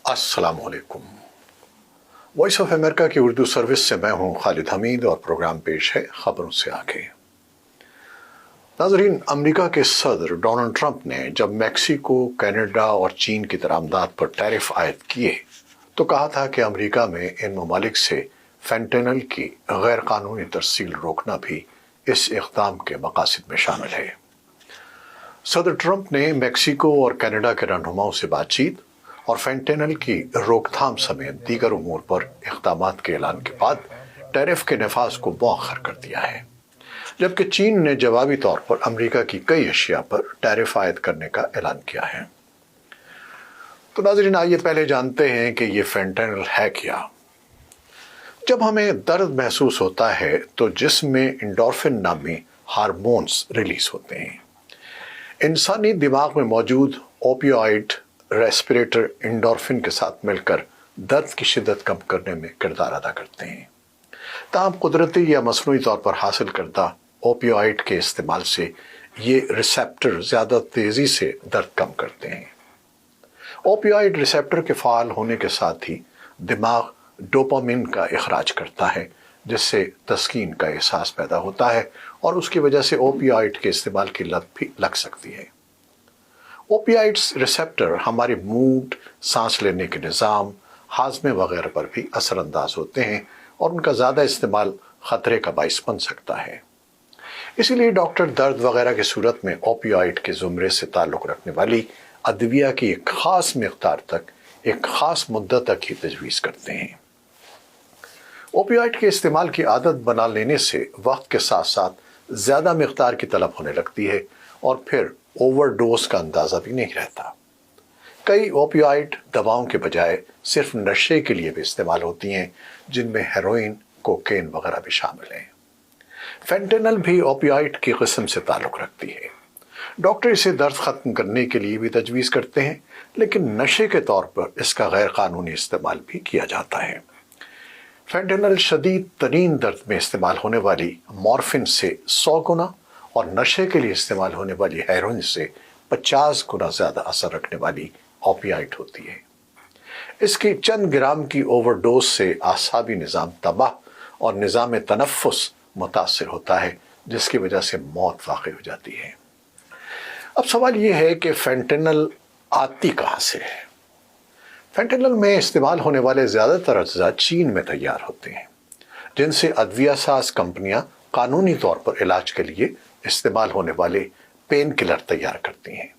अस्सलाम वालेकुम। Voice of America की उर्दू सर्विस से मैं हूं खालिद हमीद और प्रोग्राम पेश है खबरों से आगे। नाजरीन, अमेरिका के सदर डोनाल्ड ट्रंप ने जब मैक्सिको, कनाडा और चीन की दरामदात पर टैरिफ आयद किए तो कहा था कि अमेरिका में इन ममालिक से फेंटेनल की गैर कानूनी तरसील रोकना भी इस इक़दाम के मकासद में शामिल है। सदर ट्रंप ने मैक्सिको और कनाडा के रहनुमाओं से बातचीत और फेंटेनल की रोकथाम समेत दीगर उमूर पर इक़दामात के ऐलान के बाद टैरिफ के नफाज को मौखर कर दिया है, जबकि चीन ने जवाबी तौर पर अमेरिका की कई अशिया पर टैरिफ आयद करने का ऐलान किया है। तो नाज़रीन, आइए पहले जानते हैं कि ये फेंटेनल है क्या। जब हमें दर्द महसूस होता है तो जिस्म में एंडोर्फिन नामी हार्मोन्स रिलीज होते हैं। इंसानी दिमाग में मौजूद ओपियोइड रेस्पिरेटर एंडोर्फिन के साथ मिलकर दर्द की शिद्दत कम करने में किरदार अदा करते हैं। ताहम कुदरती या मसनूई तौर पर हासिल करदा ओपियोइड के इस्तेमाल से ये रिसेप्टर ज़्यादा तेज़ी से दर्द कम करते हैं। ओपियोइड रिसेप्टर के फ़ाल होने के साथ ही दिमाग डोपामिन का इखराज करता है, जिससे तस्कीन का एहसास पैदा होता है और उसकी वजह से ओपियोइड के इस्तेमाल की लत भी लग सकती है। ओपियाइड्स रिसेप्टर हमारे मूड, सांस लेने के निज़ाम, हाजमे वगैरह पर भी असरअंदाज होते हैं और उनका ज़्यादा इस्तेमाल ख़तरे का बाइस बन सकता है। इसीलिए डॉक्टर दर्द वगैरह की सूरत में ओपियाइड के ज़ुमरे से ताल्लुक़ रखने वाली अदविया की एक ख़ास मिक़दार तक एक ख़ास मुद्दत तक ही तजवीज़ करते हैं। ओपियाइड के इस्तेमाल की आदत बना लेने से वक्त के साथ साथ ज़्यादा मिक़दार की तलब होने लगती है और फिर ओवरडोज का अंदाज़ा भी नहीं रहता। कई ओपियाइड दवाओं के बजाय सिर्फ नशे के लिए भी इस्तेमाल होती हैं, जिनमें हेरोइन, कोकेन वगैरह भी शामिल हैं। फेंटेनल भी ओपियाइड की किस्म से ताल्लुक़ रखती है। डॉक्टर इसे दर्द ख़त्म करने के लिए भी तजवीज़ करते हैं, लेकिन नशे के तौर पर इसका गैर कानूनी इस्तेमाल भी किया जाता है। फेंटेनल शदीद तरीन दर्द में इस्तेमाल होने वाली मॉर्फिन से 100 गुना और नशे के लिए इस्तेमाल होने वाली हेरोइन से 50 गुना ज़्यादा असर रखने वाली ओपियाइड होती है। इसकी चंद ग्राम की ओवरडोज से आसाबी निज़ाम तबाह और निज़ाम तनफ़ुस मुतासिर होता है, जिसकी वजह से मौत वाक़ई हो जाती है। अब सवाल ये है कि फेंटेनल आती कहाँ से है। फेंटेनल में इस्तेमाल होने वाले ज़्यादातर अज्जा चीन में तैयार होते हैं, जिनसे अद्विया साज कंपनियां कानूनी तौर पर इलाज के लिए इस्तेमाल होने वाले पेन किलर तैयार करती हैं।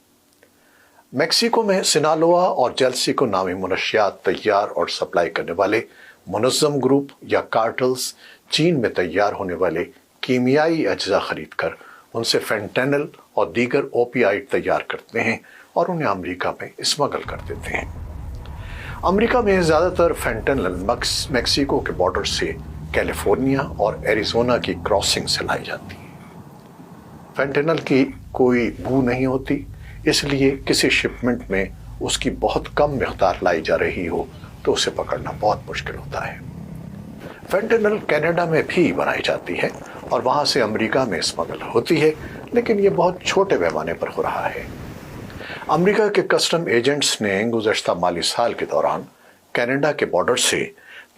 मैक्सिको में सिनालोआ और जेल्सिको नामी मुनशियात तैयार और सप्लाई करने वाले मुनज़्ज़म ग्रुप या कार्टल्स चीन में तैयार होने वाले कीमियाई अज्जा खरीद कर उनसे फेंटेनल और दीगर ओपियाइड तैयार करते हैं और उन्हें अमेरिका में स्मगल कर देते हैं। अमेरिका में ज़्यादातर फेंटेनल मैक्सिको के बॉर्डर से कैलिफोर्निया और एरिज़ोना की क्रॉसिंग से लाई जाती है। फेंटेनल की कोई बू नहीं होती, इसलिए किसी शिपमेंट में उसकी बहुत कम मिक़दार लाई जा रही हो तो उसे पकड़ना बहुत मुश्किल होता है। फेंटेनल कनाडा में भी बनाई जाती है और वहाँ से अमेरिका में स्मगल होती है, लेकिन ये बहुत छोटे पैमाने पर हो रहा है। अमेरिका के कस्टम एजेंट्स ने गुज़श्ता माली साल के दौरान कनाडा के बॉर्डर से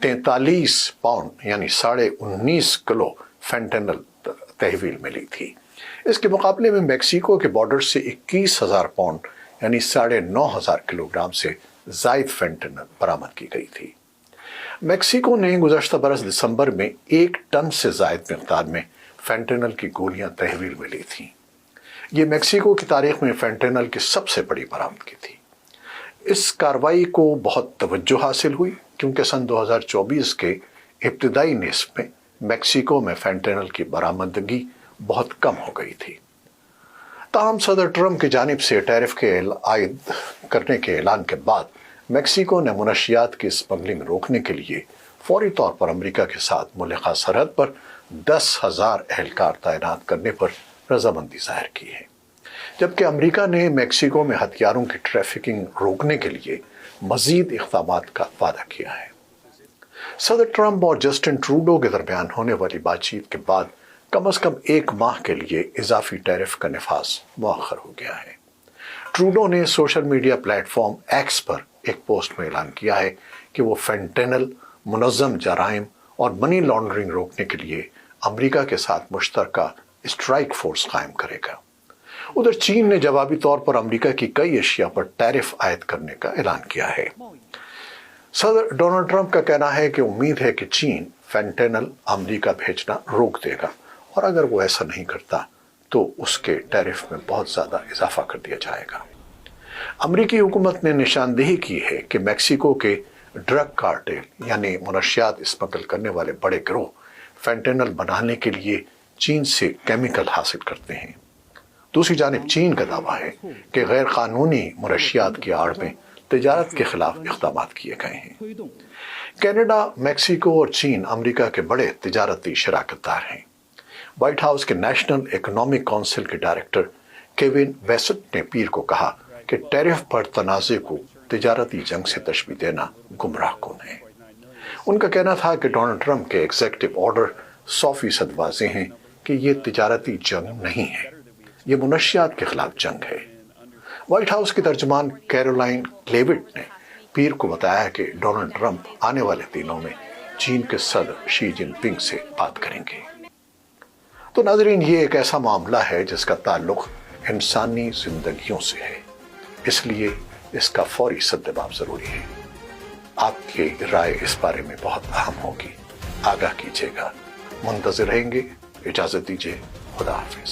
43 पाउंड यानी 19.5 किलो फेंटेनल तहवील मिली थी। इसके मुकाबले में मैक्सिको के बॉर्डर से 21,000 पाउंड यानी 9,500 किलोग्राम से ज़ायद फेंटेनल बरामद की गई थी। मैक्सिको ने गुज़श्ता बरस दिसंबर में 1 टन से ज़ायद मिक़दार में फेंटेनल की गोलियां तहवील मिली थीं। ये मैक्सिको की तारीख में फेंटेनल की सबसे बड़ी बरामदगी थी। इस कार्रवाई को बहुत तवज्जो हासिल हुई क्योंकि सन 2024 के इब्तिदाई निस्फ़ में मैक्सिको में फेंटेनल की बरामदगी बहुत कम हो गई थी। ताहम सदर ट्रंप की जानिब से टैरिफ के आयद करने के ऐलान के बाद मैक्सिको ने मुनशियात की स्मगलिंग रोकने के लिए फौरी तौर पर अमेरिका के साथ मुल्का सरहद पर 10,000 एहलकार तैनात करने पर रजामंदी जाहिर की है, जबकि अमेरिका ने मैक्सिको में हथियारों की ट्रैफिकिंग रोकने के लिए मजीद इक़दामात का वादा किया है। सदर ट्रंप और जस्टिन ट्रूडो के दरमियान होने वाली बातचीत के बाद कम से कम 1 माह के लिए इजाफी टैरिफ का नफाज मौखर हो गया है। ट्रूडो ने सोशल मीडिया प्लेटफॉर्म एक्स पर एक पोस्ट में ऐलान किया है कि वो फेंटेनल, मुनज़्ज़म जराइम और मनी लॉन्ड्रिंग रोकने के लिए अमेरिका के साथ मुश्तरका स्ट्राइक फोर्स कायम करेगा। उधर चीन ने जवाबी तौर पर अमेरिका की कई अशिया पर टैरिफ आयद करने का ऐलान किया है। सदर डोनाल्ड ट्रंप का कहना है कि उम्मीद है कि चीन फेंटेनल अमेरिका भेजना रोक देगा और अगर वो ऐसा नहीं करता तो उसके टैरिफ में बहुत ज्यादा इजाफा कर दिया जाएगा। अमेरिकी हुकूमत ने निशानदेही की है कि मैक्सिको के ड्रग कार्टेल यानी मुनशियात स्मगल करने वाले बड़े गिरोह फेंटेनल बनाने के लिए चीन से केमिकल हासिल करते हैं। दूसरी जानिब चीन का दावा है कि गैर कानूनी मुनशियात की आड़ में तिजारत के खिलाफ इक़दाम किए गए हैं। कनाडा, मैक्सिको और चीन अमेरिका के बड़े तिजारती शराकतदार हैं। व्हाइट हाउस के नेशनल इकोनॉमिक काउंसिल के डायरेक्टर केविन वेसेट ने पीर को कहा कि टैरिफ पर तनाज़े को तिजारती जंग से तशबीह देना गुमराहकुन है। उनका कहना था कि डोनाल्ड ट्रंप के एग्जीक्यूटिव ऑर्डर 100% वाज़ेह हैं कि ये तिजारती जंग नहीं है, ये मुनशियात के खिलाफ जंग है। व्हाइट हाउस की तर्जुमान कैरोलाइन लेविट ने पीर को बताया कि डोनाल्ड ट्रंप आने वाले दिनों में चीन के सदर शी जिनपिंग से बात करेंगे। तो नाज़रीन, ये एक ऐसा मामला है जिसका ताल्लुक इंसानी जिंदगियों से है, इसलिए इसका फौरी सद्दबाब जरूरी है। आपकी राय इस बारे में बहुत अहम होगी, आगाह कीजिएगा। मुंतज़िर रहेंगे। इजाजत दीजिए। खुदा हाफिज।